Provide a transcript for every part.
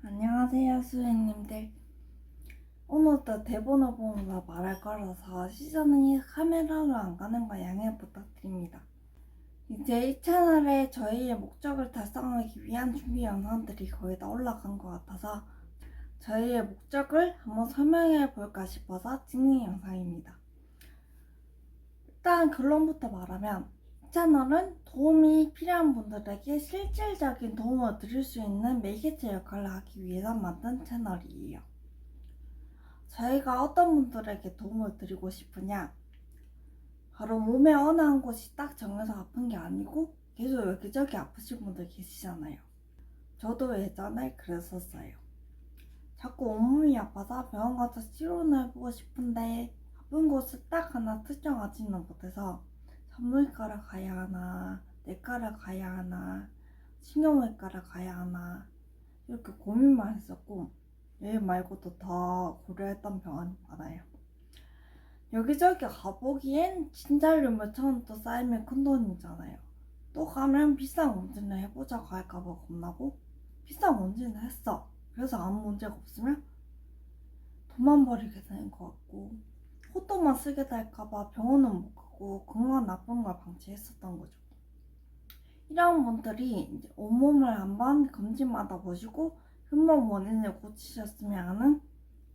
안녕하세요, 수행님들. 오늘도 대본을 보면서 말할 거라서 시선이 카메라로 안 가는 거 양해 부탁드립니다. 이제 이 채널에 저희의 목적을 달성하기 위한 준비 영상들이 거의 다 올라간 것 같아서 저희의 목적을 한번 설명해 볼까 싶어서 찍는 영상입니다. 일단 결론부터 말하면 이 채널은 도움이 필요한 분들에게 실질적인 도움을 드릴 수 있는 매개체 역할을 하기 위해서 만든 채널이에요. 저희가 어떤 분들에게 도움을 드리고 싶으냐? 바로 몸에 어느 한 곳이 딱 정해서 아픈 게 아니고 계속 여기저기 아프신 분들 계시잖아요. 저도 예전에 그랬었어요. 자꾸 온몸이 아파서 병원 가서 치료를 해보고 싶은데 아픈 곳을 딱 하나 특정하지는 못해서 산부인과를 가야 하나, 내과를 가야 하나, 신경외과를 가야 하나 이렇게 고민만 했었고 얘 말고도 더 고려했던 병원이 많아요. 여기저기 가보기엔 진찰료 몇천 원도 쌓이면 큰돈이잖아요. 또 가면 비싼 검진을 해보자고 할까봐 겁나고 비싼 검진을 했어. 그래서 아무 문제가 없으면 돈만 버리게 되는 것 같고 호도만 쓰게 될까봐 병원은 못 가고 건강 나쁜 걸 방치했었던 거죠. 이런 분들이 이제 온몸을 한번 검진마다 보시고 근본 원인을 고치셨으면 하는,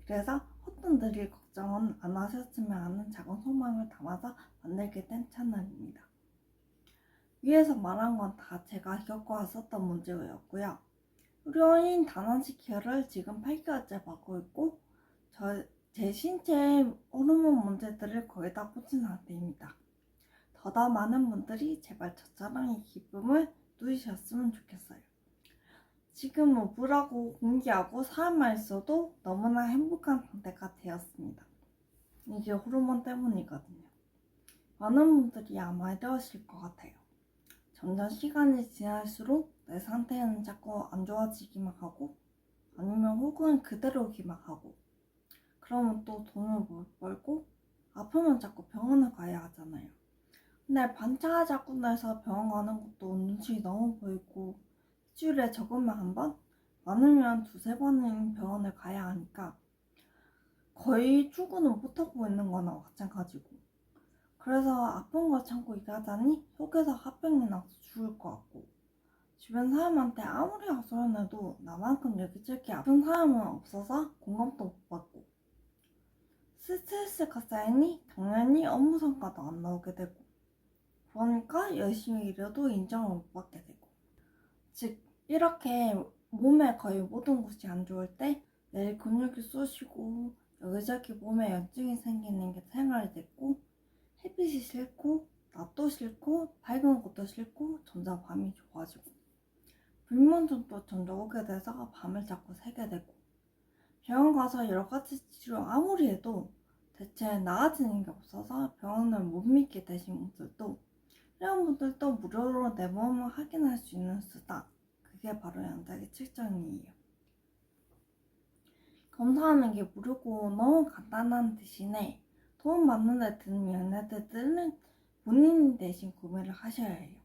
그래서 헛돈들일 걱정은 안 하셨으면 하는 작은 소망을 담아서 만들게 된 채널입니다. 위에서 말한 건 다 제가 겪어왔었던 문제였고요. 의료인 단원식 케어를 지금 8개월째 받고 있고 제 신체의 호르몬 문제들을 거의 다 고친 상태입니다. 더더 많은 분들이 제발 저처럼 이 기쁨을 누리셨으면 좋겠어요. 지금 우울하고 공기하고 사람만 있어도 너무나 행복한 상태가 되었습니다. 이게 호르몬 때문이거든요. 많은 분들이 아마 이러실 것 같아요. 점점 시간이 지날수록 내 상태는 자꾸 안 좋아지기만 하고 아니면 혹은 그대로기만 하고 그러면 또 돈을 못 벌고 아프면 자꾸 병원을 가야 하잖아요. 근데 반차가 자꾸 나서 병원 가는 것도 눈치 너무 보이고 일주일에 적으면 한 번? 많으면 두세 번은 병원을 가야 하니까 거의 출근을 못하고 있는 거나 마찬가지고, 그래서 아픈 걸 참고 일하자니 속에서 화병이 나서 죽을 것 같고 주변 사람한테 아무리 하소연해도 나만큼 여기저기 아픈 사람은 없어서 공감도 못 받고 스트레스가 쌓이니 당연히 업무 성과도 안 나오게 되고 그러니까 열심히 일해도 인정을 못 받게 되고, 즉 이렇게 몸의 거의 모든 곳이 안 좋을 때 내일 근육이 쑤시고 여기저기 몸에 염증이 생기는 게 생활이 됐고 햇빛이 싫고 낮도 싫고 밝은 곳도 싫고 점점 밤이 좋아지고 불면증도 점점 오게 돼서 밤을 자꾸 새게 되고 병원 가서 여러가지 치료 아무리 해도 대체 나아지는 게 없어서 병원을 못 믿게 되신 분들도, 이런 분들도 무료로 내 몸을 확인할 수 있는 수다, 그게 바로 양자기 측정이에요. 검사하는 게 무료고 너무 간단한 대신에 도움 받는 데 드는 연예대들은 본인 대신 구매를 하셔야 해요.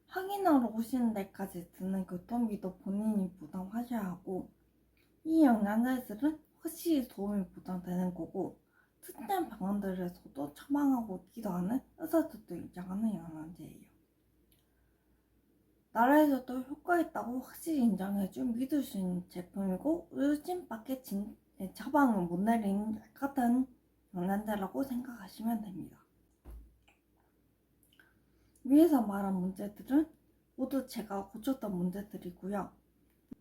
확인하러 오시는 데까지 드는 교통비도 본인이 부담하셔야 하고 이 영양제들은 확실히 도움이 보장되는 거고 특정 병원들에서도 처방하고 있기도 하는 의사들도 인정하는 영양제예요. 나라에서도 효과 있다고 확실히 인정해준 믿을 수 있는 제품이고 의료진밖에 처방을 못 내리는 같은 영양제라고 생각하시면 됩니다. 위에서 말한 문제들은 모두 제가 고쳤던 문제들이고요.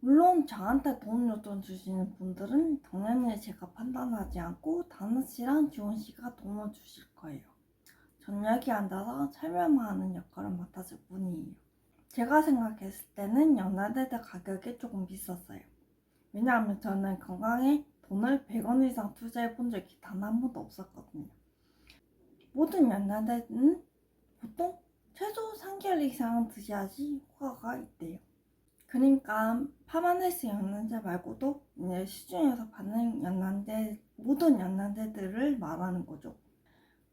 물론 저한테 도움 요청 주시는 분들은 당연히 제가 판단하지 않고 다나씨랑 지원씨가 도움을 주실 거예요. 전 여기 앉아서 설명만 하는 역할을 맡았을 뿐이에요. 제가 생각했을 때는 영양제들 가격이 조금 비쌌어요. 왜냐하면 저는 건강에 돈을 100원 이상 투자해 본 적이 단 한 번도 없었거든요. 모든 영양제는 보통 최소 3개월 이상 드셔야지 효과가 있대요. 그러니까 파마네스 영양제 말고도 이제 시중에서 받는 영양제, 모든 영양제들을 말하는 거죠.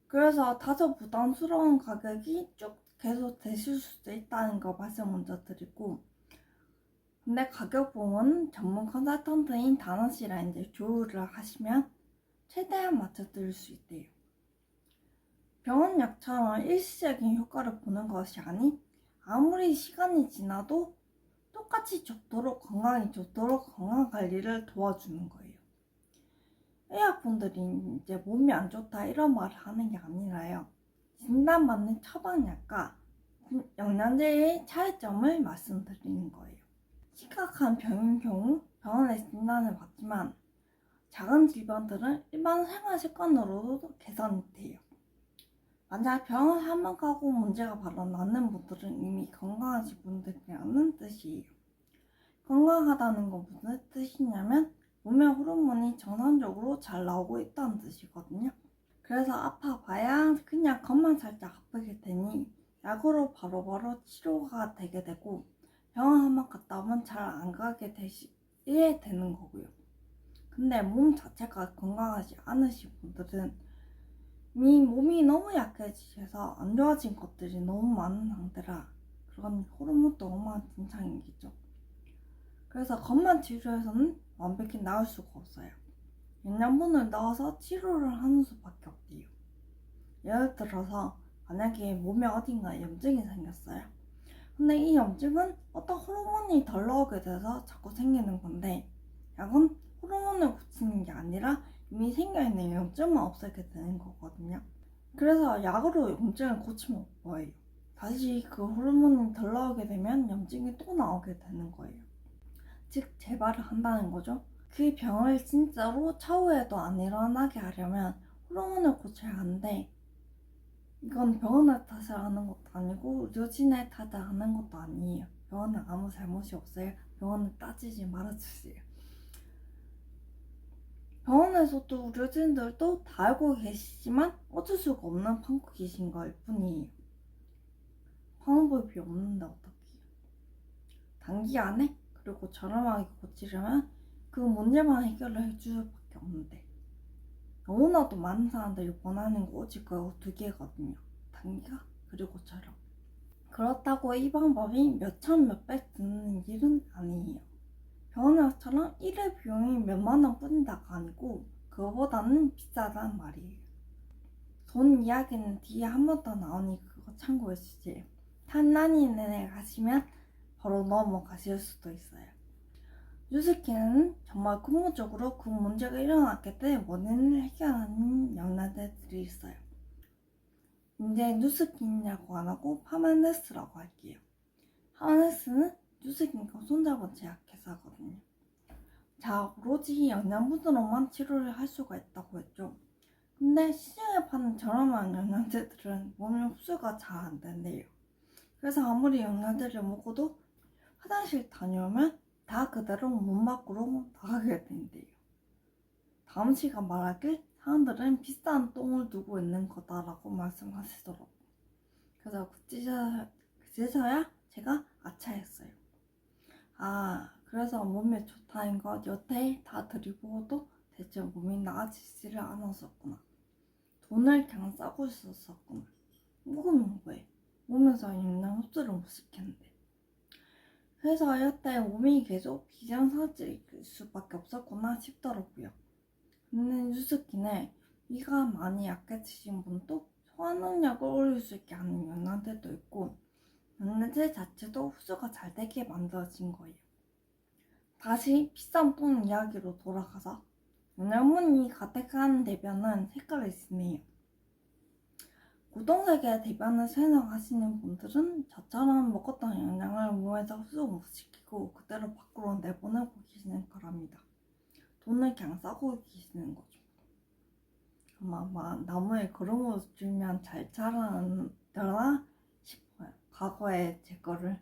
그래서 다소 부담스러운 가격이 쭉 계속 되실 수도 있다는 거 말씀 먼저 드리고, 근데 가격 부분 전문 컨설턴트인 다나씨랑 이제 조율을 하시면 최대한 맞춰드릴 수 있대요. 병원약처럼 일시적인 효과를 보는 것이 아닌 아무리 시간이 지나도 똑같이 좋도록 건강이 좋도록 건강관리를 도와주는 거예요. 의학분들이 이제 몸이 안 좋다 이런 말을 하는 게 아니라요. 진단받는 처방약과 영양제의 차이점을 말씀드리는 거예요. 심각한 병인 경우 병원에서 진단을 받지만 작은 질병들은 일반 생활 습관으로도 개선이 돼요. 만약 병원 한번 가고 문제가 바로 나는 분들은 이미 건강하신 분들이라는 뜻이에요. 건강하다는 건 무슨 뜻이냐면 몸의 호르몬이 정상적으로 잘 나오고 있다는 뜻이거든요. 그래서 아파봐야 그냥 겉만 살짝 아프게 되니 약으로 바로바로 치료가 되게 되고 병원 한번 갔다 오면 잘 안 가게 되는 거고요. 근데 몸 자체가 건강하지 않으신 분들은 이미 몸이 너무 약해지셔서 안 좋아진 것들이 너무 많은 상태라 그런 호르몬도 엉망진창이겠죠. 그래서 겉만 치료해서는 완벽히 나을 수가 없어요. 영양분을 넣어서 치료를 하는 수밖에 없대요. 예를 들어서 만약에 몸에 어딘가에 염증이 생겼어요. 근데 이 염증은 어떤 호르몬이 덜 나오게 돼서 자꾸 생기는 건데 약은 호르몬을 고치는 게 아니라 이미 생겨있는 염증만 없애게 되는 거거든요. 그래서 약으로 염증을 고치면 뭐예요? 다시 그 호르몬이 덜 나오게 되면 염증이 또 나오게 되는 거예요. 즉 재발을 한다는 거죠. 그 병을 진짜로 차후에도 안 일어나게 하려면 호르몬을 고쳐야 하는데 이건 병원의 탓을 하는 것도 아니고 의료진의 탓을 하는 것도 아니에요. 병원은 아무 잘못이 없어요. 병원은 따지지 말아주세요. 병원에서도 의료진들도 다 알고 계시지만 어쩔 수가 없는 판국이신 걸 뿐이에요. 방법이 없는데 어떡해요. 단기간에 그리고 저렴하게 고치려면 그 문제만 해결을 해줄 수밖에 없는데 너무나도 많은 사람들이 원하는 거 오직 그 두 개거든요. 단기가 그리고 저렴. 그렇다고 이 방법이 몇천 몇백 드는 일은 아니에요. 병원에서처럼 1회 비용이 몇만 원 뿐이다가 아니고 그거보다는 비싸단 말이에요. 돈 이야기는 뒤에 한 번 더 나오니 그거 참고해 주세요. 탐난이네 가시면 바로 넘어가실 수도 있어요. 뉴스킨은 정말 근본적으로 그 문제가 일어났기 때문에 원인을 해결하는 영양제들이 있어요. 이제 뉴스킨이라고 안 하고 파마네스라고 할게요. 파마네스는 뉴스킨과 손잡은 제약회사거든요. 자, 오로지 영양분으로만 치료를 할 수가 있다고 했죠. 근데 시중에 파는 저렴한 영양제들은 몸에 흡수가 잘 안 된대요. 그래서 아무리 영양제를 먹어도 화장실 다녀오면 다 그대로 몸 밖으로 나가게 된대요. 다음 시간 말하길 사람들은 비싼 똥을 두고 있는 거다라고 말씀하시더라고요. 그래서 그제서야 제가 아차했어요. 그래서 몸에 좋다는 것 여태 다 드리고도 대체 몸이 나아지지를 않았었구나. 돈을 그냥 싸고 있었구나. 먹으면 왜? 몸에서 영양 흡수를 못 시켰는데. 그래서 여태 몸이 계속 비정상적일 수밖에 없었구나 싶더라고요. 근데 뉴스킨에 위가 많이 약해지신 분도 소화 능력을 올릴 수 있게 하는 영양제도 있고 영양제 자체도 흡수가 잘 되게 만들어진 거예요. 다시 비싼 똥 이야기로 돌아가서 영양분이 가득한 대변은 색깔이 진해요. 고동색의 대변을 생성하시는 분들은 저처럼 먹었던 영양을 몸에서 흡수 못 시키고 그대로 밖으로 내보내고 계시는 거랍니다. 돈을 그냥 싸고 계시는 거죠. 아마 나무에 거름을 주면 잘 자라나 싶어요. 과거에 제 거를.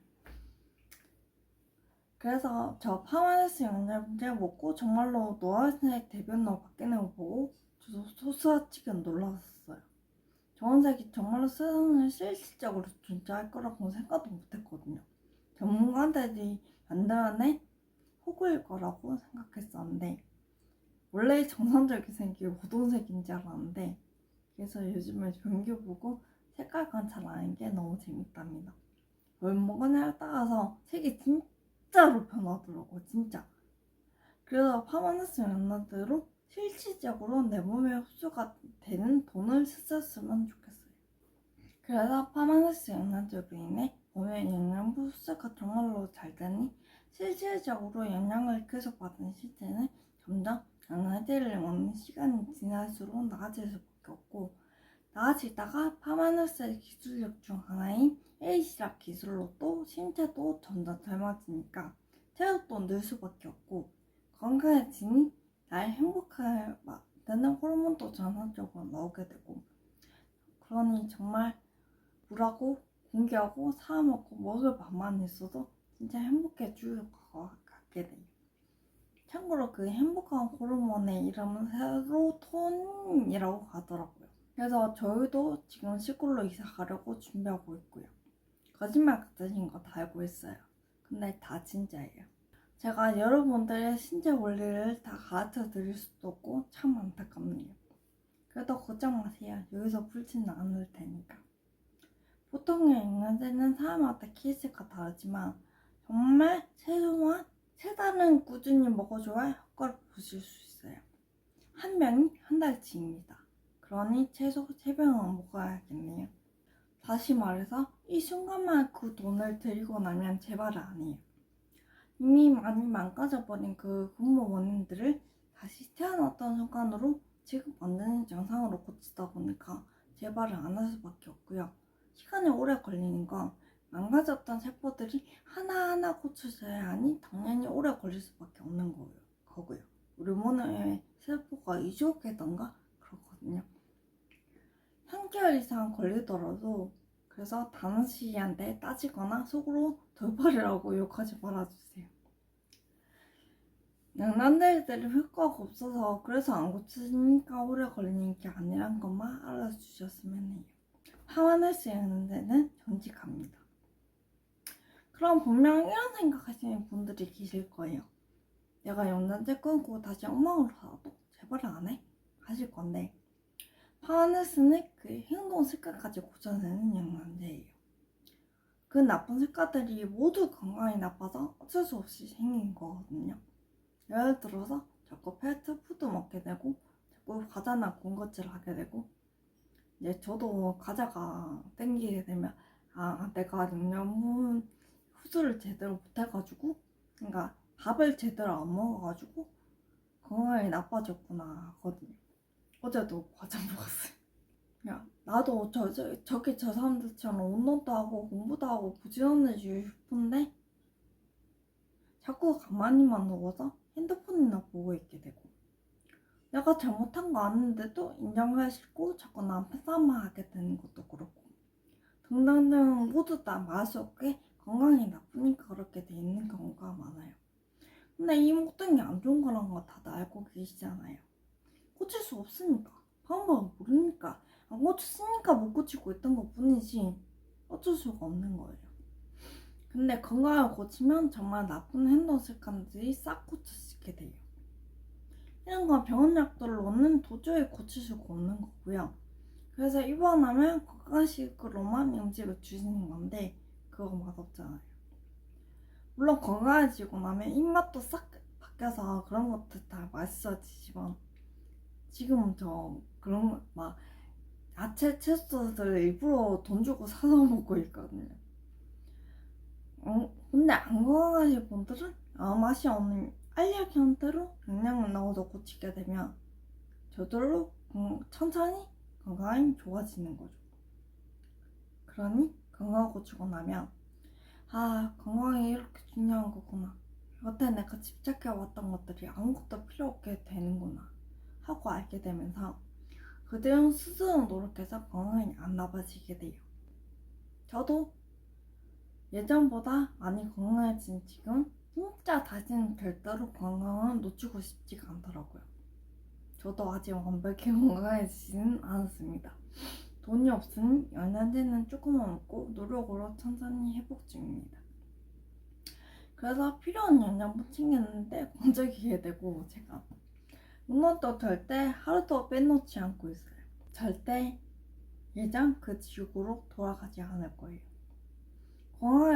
그래서 저 파마네스 영양제 먹고 정말로 노란색 대변으로 바뀌는 거 보고 저도 소스라치게 놀랐어요. 저런 색이 정말로 세상에 실질적으로 존재할 거라고 생각도 못했거든요. 전문가들이 만들어낸 호구일 거라고 생각했었는데 원래 정상적인 색이 고동색인 줄 알았는데 그래서 요즘에 종교 보고 색깔 관찰하는 게 너무 재밌답니다. 뭘 먹으냐에 따라서 색이 진짜로 변하더라고 진짜. 그래서 파마니스 영양제로 실질적으로 내 몸에 흡수가 되는 돈을 썼으면 좋겠어요. 그래서 파마니스 영양제로 인해 몸의 영양분 흡수가 정말로 잘 되니 실질적으로 영양을 계속 받은 시체는 점점 영양제를 먹는 시간이 지날수록 나아질 수밖에 없고, 나아지다가 파마누스의 기술력 중 하나인 에이시락 기술로 또 신체도 점점 젊어지니까 체력도 늘 수밖에 없고, 건강해지니 날 행복하게 만드는 호르몬도 전반적으로 나오게 되고, 그러니 정말 물하고 공기하고 사먹고 먹을 밥만 있어도 진짜 행복해질 것 같게 돼요. 참고로 그 행복한 호르몬의 이름은 세로토닌이라고 하더라고요. 그래서 저희도 지금 시골로 이사 가려고 준비하고 있고요. 거짓말 같으신 거 다 알고 있어요. 근데 다 진짜예요. 제가 여러분들의 신체 원리를 다 가르쳐 드릴 수도 없고 참 안타깝네요. 그래도 걱정 마세요. 여기서 풀지는 않을 테니까. 보통의 영양제는 사람마다 케이스가 다르지만 정말 최소한 3달은 꾸준히 먹어줘야 효과를 보실 수 있어요. 한 병이 한 달치입니다. 그러니 최소 3병은 먹어야겠네요. 다시 말해서 이 순간만 그 돈을 들이고 나면 재발을 안 해요. 이미 많이 망가져버린 그 근본 원인들을 다시 태어났던 순간으로 지금 만드는 증상으로 고치다 보니까 재발을 안 할 수밖에 없고요. 시간이 오래 걸리는 건 망가졌던 세포들이 하나하나 고쳐져야 하니 당연히 오래 걸릴 수밖에 없는 거고요. 우리 몸에 세포가 이식되던가 그렇거든요. 3개월 이상 걸리더라도 그래서 다은씨한테 따지거나 속으로 돌팔이라고 욕하지 말아주세요. 영양제들이 효과가 없어서 그래서 안 고치니까 오래 걸리는 게 아니란 것만 알아주셨으면 해요. 파마니스 영양제는 정직합니다. 그럼 분명 이런 생각하시는 분들이 계실 거예요. 내가 영양제 끊고 다시 엉망으로 살아도 재발을 안 해? 하실 건데, 파마니스는 그 행동 습관까지 고쳐내는 영양제예요. 그 나쁜 습관들이 모두 건강이 나빠서 어쩔 수 없이 생긴 거거든요. 예를 들어서 자꾸 패스트푸드 먹게 되고, 자꾸 과자나 군것질을 하게 되고, 이제 저도 과자가 땡기게 되면 내가 영양분 흡수를 제대로 못해가지고, 그러니까 밥을 제대로 안 먹어가지고 건강이 나빠졌구나 하거든요. 어제도 과자 먹었어요. 야, 나도 저기 저 사람들처럼 운동도 하고 공부도 하고 부지런해지고 싶은데 자꾸 가만히만 누워서 핸드폰이나 보고 있게 되고, 내가 잘못한 거 아는데도 인정하기 싫고 자꾸 나한테 싸움만 하게 되는 것도 그렇고, 등등등 모두 다 마음속에 건강이 나쁘니까 그렇게 돼 있는 경우가 많아요. 근데 이 모든 게 안 좋은 거란 거 다들 알고 계시잖아요. 고칠 수 없으니까, 방법을 모르니까, 안 고쳤으니까 못 고치고 있던 것 뿐이지 어쩔 수가 없는 거예요. 근데 건강을 고치면 정말 나쁜 행동 습관들이 싹 고쳐지게 돼요. 이런 건 병원약들로는 도저히 고칠 수가 없는 거고요. 그래서 입원하면 건강식으로만 음식을 주시는 건데 그거 맛없잖아요. 물론 건강해지고 나면 입맛도 싹 바뀌어서 그런 것들 다 맛있어지지만, 지금 저 그런 막 야채 채소들 일부러 돈 주고 사서 먹고 있거든요. 근데 안 건강하신 분들은 맛이 없는 알약 형태로 영양을 넣어서 고치게 되면 저절로 천천히 건강이 좋아지는 거죠. 그러니 건강 고치고 나면 건강이 이렇게 중요한 거구나, 여태 내가 집착해왔던 것들이 아무것도 필요 없게 되는구나 하고 알게 되면서 그대로 스스로 노력해서 건강이 안 나빠지게 돼요. 저도 예전보다 많이 건강해진 지금 진짜 다시는 절대로 건강을 놓치고 싶지가 않더라고요. 저도 아직 완벽히 건강해지지는 않았습니다. 돈이 없으니 영양제는 조금만 먹고 노력으로 천천히 회복 중입니다. 그래서 필요한 영양분 챙겼는데 공적이게 되고, 제가 운동도 절대 하루도 빼놓지 않고 있어요. 절대 예전 그 지옥으로 돌아가지 않을 거예요.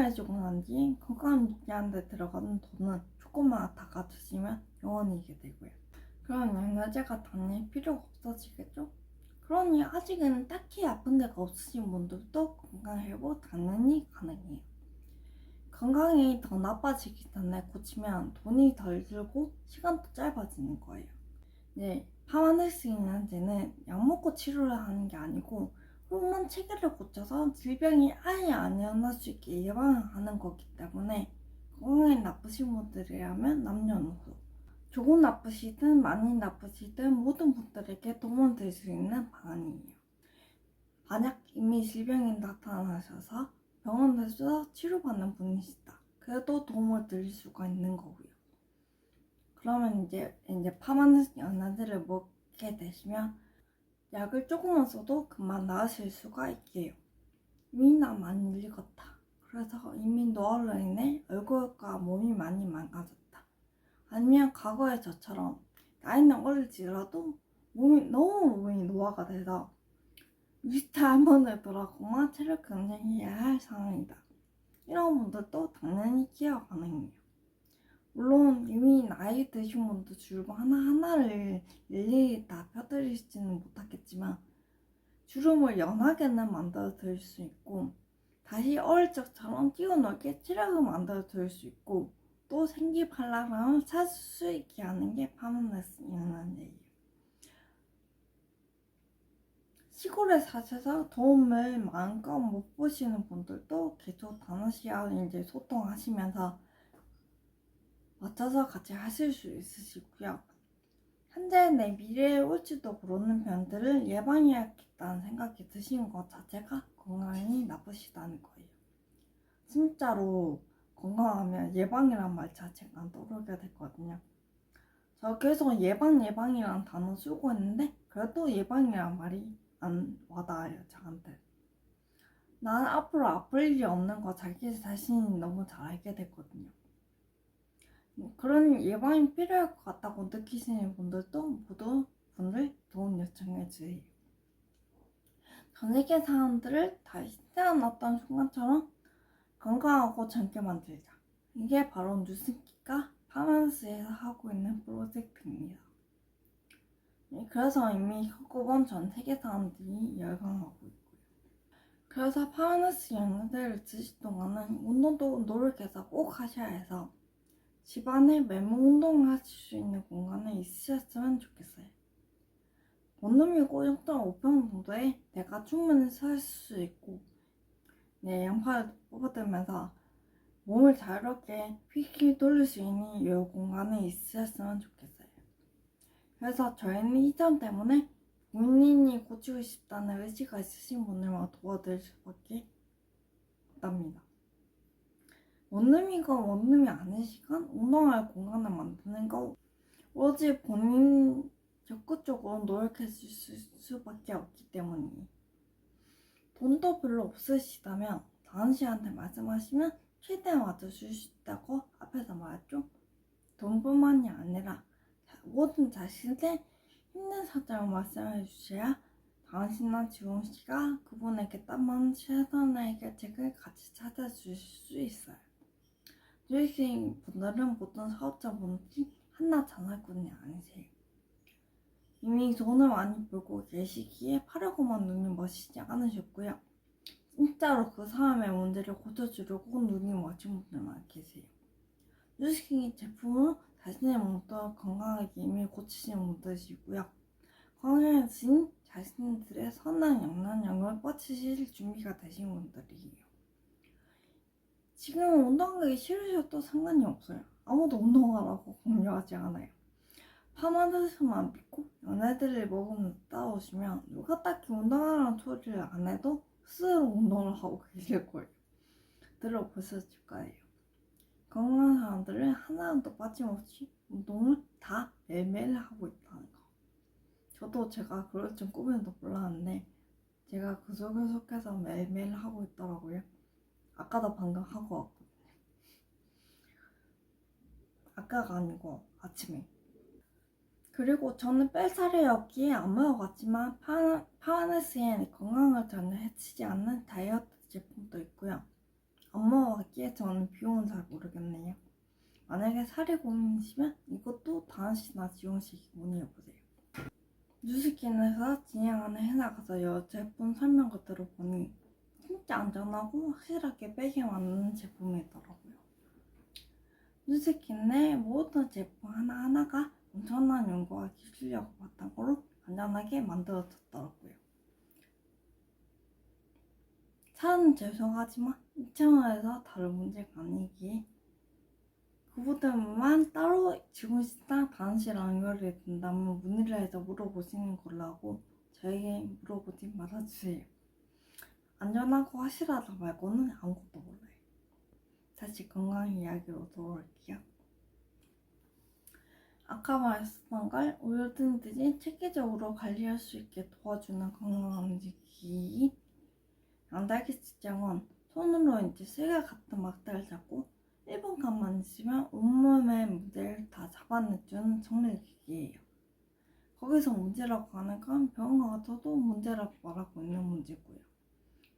건강해지고 난 뒤 건강 유지하는 데 들어가는 돈은 조금만 다 가주시면 영원이게 되고요. 그럼 영양제가 당연히 필요가 없어지겠죠? 그러니 아직은 딱히 아픈 데가 없으신 분들도 건강회복 당연히 가능해요. 건강이 더 나빠지기 전에 고치면 돈이 덜 들고 시간도 짧아지는 거예요. 네, 파마닉스 영양제는 약 먹고 치료를 하는 게 아니고 호르몬 체계를 고쳐서 질병이 아예 안 일어날 수 있게 예방하는 거기 때문에 건강이 나쁘신 분들이라면 남녀노소 조금 나쁘시든 많이 나쁘시든 모든 분들에게 도움을 드릴 수 있는 방안이에요. 만약 이미 질병이 나타나셔서 병원에서 치료받는 분이시다. 그래도 도움을 드릴 수가 있는 거고요. 그러면 이제 파마닉스 영양제를 먹게 되시면 약을 조금만 써도 금방 나으실 수가 있게요. 이미 나 많이 늙었다. 그래서 이미 노화로 인해 얼굴과 몸이 많이 망가졌다. 아니면 과거의 저처럼 나이는 어릴지라도 몸이 노화가 돼서 위스트 한번을 돌아가거나 체력 경쟁해야 할 상황이다. 이런 분들도 당연히 케어 가능해요. 물론 이미 나이 드신 분들 주로 하나하나를 일일이 다 펴드리지는 못하겠지만 주름을 연하게는 만들어 드릴 수 있고 다시 어릴 적처럼 뛰어놀게 체력을 만들어 드릴 수 있고 또 생기발랄함을 찾을 수 있게 하는 게 파마닉스 영양제예요. 시골에 사셔서 도움을 마음껏 못 보시는 분들도 계속 다나시와 이제 소통하시면서 맞춰서 같이 하실 수 있으시고요. 현재 내 미래에 올지도 모르는 병들을 예방해야겠다는 생각이 드시는 것 자체가 건강이 나쁘시다는 거예요. 진짜로 건강하면 예방이란 말 자체가 안 떠오르게 됐거든요. 저 계속 예방이란 단어 쓰고 있는데 그래도 예방이란 말이 안 와닿아요, 저한테. 난 앞으로 아플 일이 없는 거 자기 자신이 너무 잘 알게 됐거든요. 그런 예방이 필요할 것 같다고 느끼시는 분들도 모두 도움 요청해 주세요. 전 세계 사람들을 다시 태어났던 순간처럼 건강하고 젊게 만들자. 이게 바로 뉴스키가 파마닉스에서 하고 있는 프로젝트입니다. 그래서 이미 겪어본 전 세계 사람들이 열광하고 있고요. 그래서 파마닉스 영양제를 드실 동안은 운동도 노력해서 꼭 하셔야 해서 집안에 맨몸 운동을 하실 수 있는 공간에 있으셨으면 좋겠어요. 원룸이고 0.5평 정도에 내가 충분히 설 수 있고 내 양팔을 뽑아들면서 몸을 자유롭게 휙휙 돌릴 수 있는 이 공간에 있으셨으면 좋겠어요. 그래서 저희는 이 점 때문에 본인이 고치고 싶다는 의지가 있으신 분들만 도와드릴 수밖에 없답니다. 원룸이건 원룸이 아니시건 운동할 공간을 만드는 거 오로지 본인 적극적으로 노력해 주실 수밖에 없기 때문이에요. 돈도 별로 없으시다면 다은씨한테 말씀하시면 최대한 와줘줄 수 있다고 앞에서 말했죠. 돈뿐만이 아니라 모든 자신의 힘든 사정을 말씀해 주셔야 다은씨나 지웅씨가 그분에게 딱 맞는 최선의 해결책을 같이 찾아주실 수 있어요. 뉴욕생 분들은 모든 사업자분들이 한낱 장사꾼이 아니세요. 이미 돈을 많이 벌고 계시기에 파려고만 눈이 멋지지 않으셨고요. 진짜로 그 사람의 문제를 고쳐주려고 눈이 멋진 분들만 계세요. 뉴욕생의 제품은 자신의 몸도 건강하게 이미 고치시는 분들이시고요. 건강해진 자신들의 선한 영향력을 뻗치실 준비가 되신 분들이에요. 지금 운동하기 싫으셔도 상관이 없어요. 아무도 운동하라고 강요하지 않아요. 파마닉스만 믿고 연애들을 먹으면서 따라오시면 누가 딱히 운동하라는 소리를 안 해도 스스로 운동을 하고 계실 거예요. 들어보셨을 거예요. 건강한 사람들은 하나도 빠짐없이 운동을 다 매일매일 하고 있다는 거. 저도 제가 그럴 줄 꿈에도 몰랐는데 제가 그 속에 속해서 매일매일 하고 있더라고요. 아까도 방금 하고 왔거든요. 아까가 아니고 아침에. 그리고 저는 뺄살이 없기에 안 먹어봤지만 파마닉스엔 건강을 전혀 해치지 않는 다이어트 제품도 있고요. 안 먹어봤기 있기에 저는 비용은 잘 모르겠네요. 만약에 살이 고민이시면 이것도 다은씨나 지용씨에게 문의해보세요. 뉴스킨에서 진행하는 해나가서 여러 제품 설명을 들어보니 진짜 안전하고 확실하게 빼게 만드는 제품이더라고요. 뉴스킨 내 모든 제품 하나하나가 엄청난 연구와 기술력을 바탕으로 안전하게 만들어졌더라고요. 차는 죄송하지만 2,000원에서 다른 문제가 아니기에 그 부분만 따로 지구시장 다은씨랑 연결이 된다면 문의를 해서 물어보시는 걸로 하고 저에게 물어보지 말아주세요. 안전하고 확실하다 말고는 아무것도 몰라요. 다시 건강 이야기로 돌아올게요. 아까 말했던 걸 우유든들이 체계적으로 관리할 수 있게 도와주는 건강 음식이 양달기 측정은 손으로 이제 쓸개 같은 막대를 잡고 1분간만 있으면 온몸의 문제를 다 잡아내주는 정밀기기예요. 거기서 문제라고 하는 건 병원 가서도 문제라고 말하고 있는 문제고요.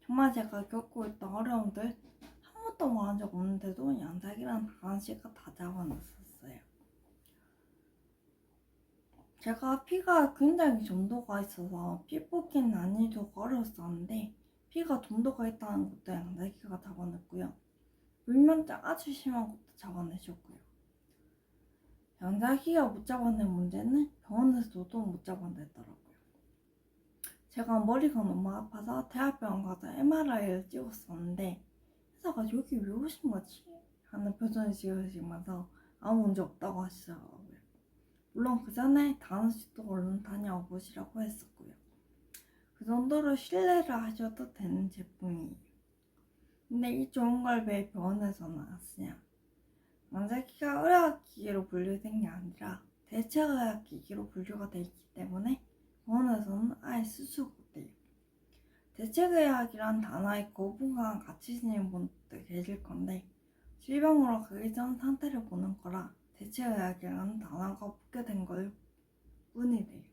정말 제가 겪고 있던 어려움들 한 번도 말한 적 없는데도 양달기랑 다은씨가 다 잡아냈었어요. 제가 피가 굉장히 점도가 있어서 피 뽑기 난이도가 어려웠었는데 피가 점도가 있다는 것도 양달기가 잡아냈고요. 물면증 아주 심한 것도 잡아내셨고요. 양달기가 못 잡아낸 문제는 병원에서도 못 잡아내더라고요. 제가 머리가 너무 아파서 대학병원 가서 MRI를 찍었었는데 의사가 여기 왜 오신 거지? 하는 표정을 지으시면서 아무 문제 없다고 하시더라고요. 물론 그 전에 다은씨도 얼른 다녀와 보시라고 했었고요. 그 정도로 신뢰를 하셔도 되는 제품이에요. 근데 이 좋은 걸 왜 병원에서는 안 쓰냐? 양달기가 의학기기로 분류된 게 아니라 대체의학기기로 분류가 되어 있기 때문에 병원에서는 아예 쓸 수가 없대요. 대체의학이란 단어에 거부감 갖추시는 분들 계실 건데 질병으로 가기 전 상태를 보는 거라 대체의학이라는 단어가 붙게 된 걸 뿐이래요.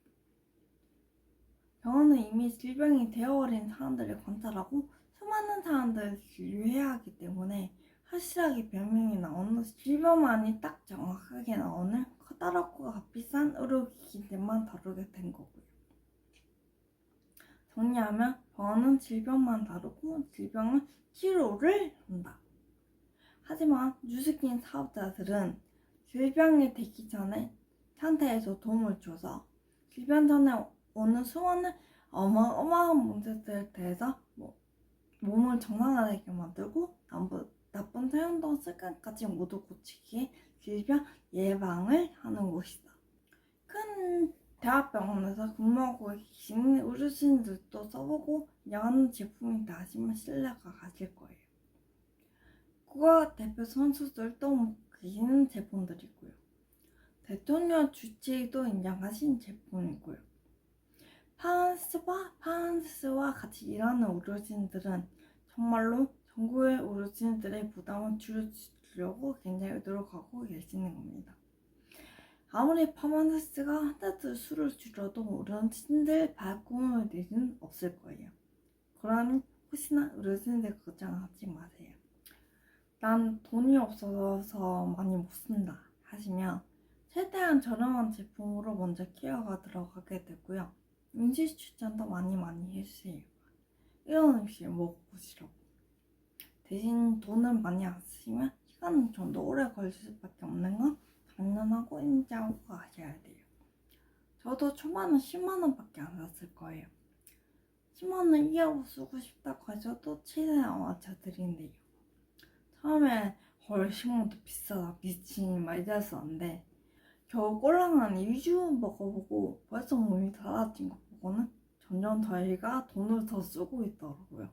병원은 이미 질병이 되어버린 사람들을 관찰하고 수많은 사람들을 진료해야 하기 때문에 확실하게 병명이 나오는 질병만이 딱 정확하게 나오는 커다랗고 값비싼 의료기기들만 다루게 된 거고요. 정리하면 병원은 질병만 다루고 질병은 치료를 한다. 하지만 뉴스킨 사업자들은 질병이 되기 전에 상태에서 도움을 줘서 질병 전에 오는 수많은 어마어마한 문제들에 대해서 몸을 정상화되게 만들고 나쁜 사용동 습관까지 모두 고치기에 질병 예방을 하는 곳이다. 큰 대학병원에서 근무하고 계신 의료진들도 써보고 인정하는 제품이다 하시면 신뢰가 가실 거예요. 국가대표 선수들도 계시는 제품들이고요. 대통령 주치의도 인정하신 제품이고요. 파란스와 같이 일하는 의료진들은 정말로 전국의 의료진들의 부담을 줄여주려고 굉장히 노력하고 계시는 겁니다. 아무리 파마니스가 한다듯 수를 줄여도 의료진들 발품을 일은 없을 거예요. 그러니 혹시나 의료진들 걱정하지 마세요. 난 돈이 없어서 많이 못 쓴다 하시면 최대한 저렴한 제품으로 먼저 케어가 들어가게 되고요. 음식 추천도 많이 해주세요. 이런 음식을 먹어보시라고. 대신 돈을 많이 안 쓰시면 시간은 좀 더 오래 걸릴 수밖에 없는 건 당연하고 인지하고 가셔야 돼요. 저도 초반은 10만원 밖에 안 샀을 거예요. 10만원 이하로 쓰고 싶다고 하셔도 최대한 맞춰드린대요. 처음에 헐 10만원도 비싸다 미친 막 이랬었는데 겨우 꼴랑 한 2주 먹어보고 벌써 몸이 달라진 거 보고는 점점 저희가 돈을 더 쓰고 있더라고요.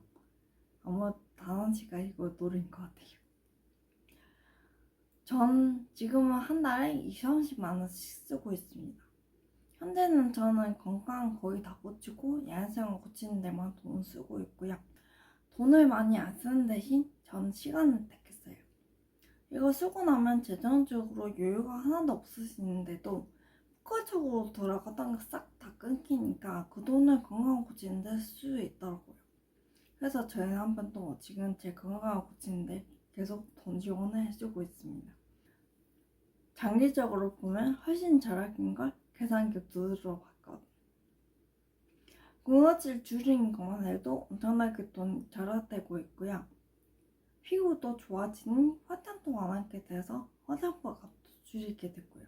아마 다은씨가 이걸 노린 것 같아요. 전 지금은 한 달에 20-30만원씩 쓰고 있습니다. 현재는 저는 건강 거의 다 고치고 야생을 고치는 데만 돈 쓰고 있고요. 돈을 많이 안 쓰는 대신 전 시간을 택했어요. 이거 쓰고 나면 재정적으로 여유가 하나도 없으시는데도 국가적으로 돌아가던 거 싹 다 끊기니까 그 돈을 건강 고치는 데 쓸 수 있더라고요. 그래서 저희는 한번 또 지금 제 건강을 고치는데 계속 돈 지원을 해주고 있습니다. 장기적으로 보면 훨씬 절약인 걸 계산기 두드려 봤거든요. 군것질 줄이는 것만 해도 엄청나게 돈 절약되고 있고요. 피부도 좋아지니 화장도 안 하게 돼서 화장품 값도 줄이게 되고요.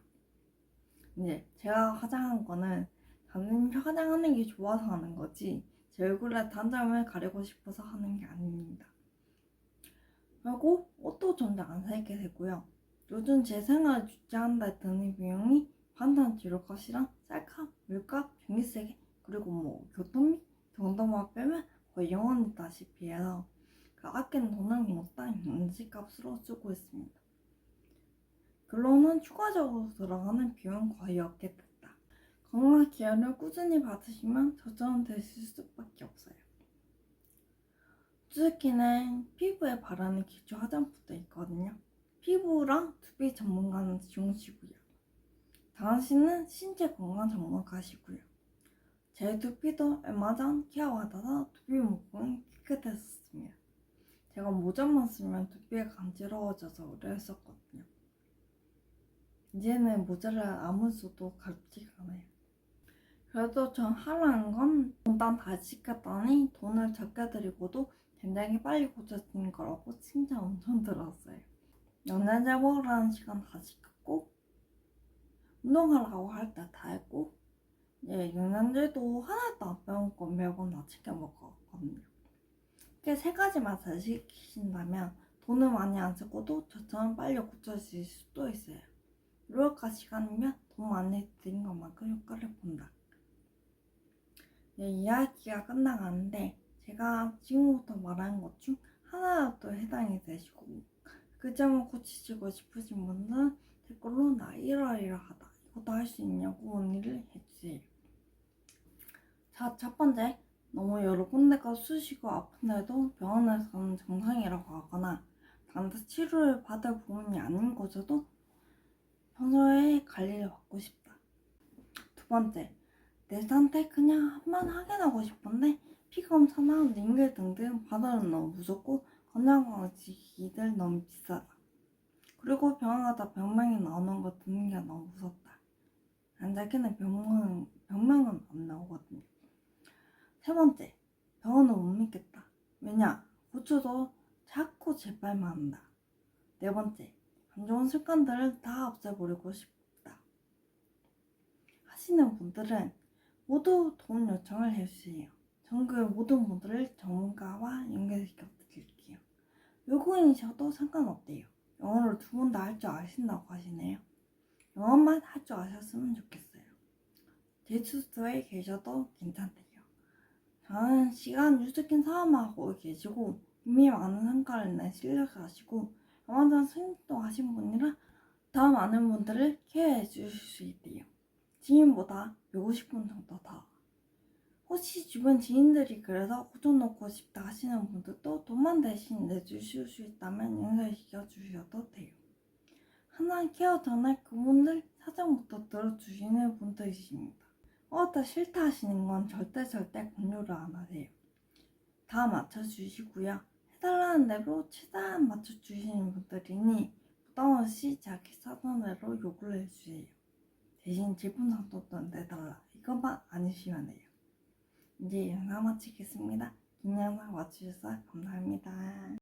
이제 제가 화장한 거는 단순히 화장하는 게 좋아서 하는 거지 제 얼굴에 단점을 가리고 싶어서 하는 게 아닙니다. 그리고 옷도 전혀 안 사게 되고요. 요즘 제 생활을 유지하는 데 드는 비용이 반찬 재료값이랑 쌀값, 물값, 전기세계 그리고 뭐 교통비 정도만 빼면 거의 0원이다시피 해서 그 아끼는 돈을 못다 음식값으로 쓰고 있습니다. 결론은 추가적으로 들어가는 비용은 거의 없게 됐다. 건강 기여를 꾸준히 받으시면 저처럼 되실 수밖에 없어요. 수수께는 피부에 바르는 기초 화장품도 있거든요. 피부랑 두피 전문가는 중시고요. 당신은 신체 건강 전문가시고요. 제 두피도 얼마 전 케어하다가 두피 모공이 깨끗해졌습니다. 제가 모자만 쓰면 두피가 간지러워져서 우려했었거든요. 이제는 모자를 아무 써도 가렵지가 않아요. 그래도 전 하라는 건 돈단 다 시켰더니 돈을 적게 들이고도 굉장히 빨리 고쳐지는 거라고 칭찬 엄청 들었어요. 영양제 먹으라는 시간 다 시켰고 운동하라고 할 때 다 했고 영양제도 하나도 안 빼먹고 매번 다 챙겨 먹었거든요. 이렇게 세 가지만 잘 시키신다면 돈을 많이 안 쓰고도 저처럼 빨리 고쳐질 수도 있어요. 6월까 시간이면 돈 많이 들인 것만큼 효과를 본다. 이야기가 끝나가는데 제가 지금부터 말하는 것 중 하나라도 해당이 되시고 그 점을 고치시고 싶으신 분들은 댓글로 나 이러이러하다 이것도 할 수 있냐고 문의를 해주세요. 자, 첫 번째, 너무 여러 군데가 쑤시고 아픈데도 병원에서는 정상이라고 하거나 단지 치료를 받을 부분이 아닌 곳에도 평소에 관리를 받고 싶다. 두 번째, 내 상태 그냥 한번 확인하고 싶은데 피검사나 링겔 등등 받아는 너무 무섭고 건강검진기들 너무 비싸다. 그리고 병원 가다 병명이 나오는 거 듣는 게 너무 무섭다. 안자기는 병명은 안 나오거든요. 세 번째, 병원을 못 믿겠다. 왜냐? 고쳐도 자꾸 재빨만 한다. 네 번째, 안 좋은 습관들을 다 없애버리고 싶다 하시는 분들은 모두 도움 요청을 해주세요. 전 그 모든 분들을 전문가와 연결시켜 드릴게요. 외국인이셔도 상관없대요. 영어를 두 분 다 할 줄 아신다고 하시네요. 영어만 할 줄 아셨으면 좋겠어요. 제주도에 계셔도 괜찮대요. 저는 시간 유스킨 사업하고 계시고 이미 많은 성과를 낸 실력자시고 영화전 승인도 하신 분이라 더 많은 분들을 케어해 주실 수 있대요. 지인보다 150분 정도 더. 혹시 주변 지인들이 그래서 고쳐놓고 싶다 하시는 분들도 돈만 대신 내주실 수 있다면 연결시켜 주셔도 돼요. 항상 케어 전에 그분들 사정부터 들어주시는 분들이십니다. 다 싫다 하시는 건 절대 권유를 안 하세요. 다 맞춰주시고요. 해달라는 대로 최대한 맞춰주시는 분들이니 부담없이 자기 사정대로 요구를 해주세요. 대신 제품 상품도 내달라 이것만 아니시면 돼요. 이제 영상 마치겠습니다. 긴 영상 봐주셔서 감사합니다.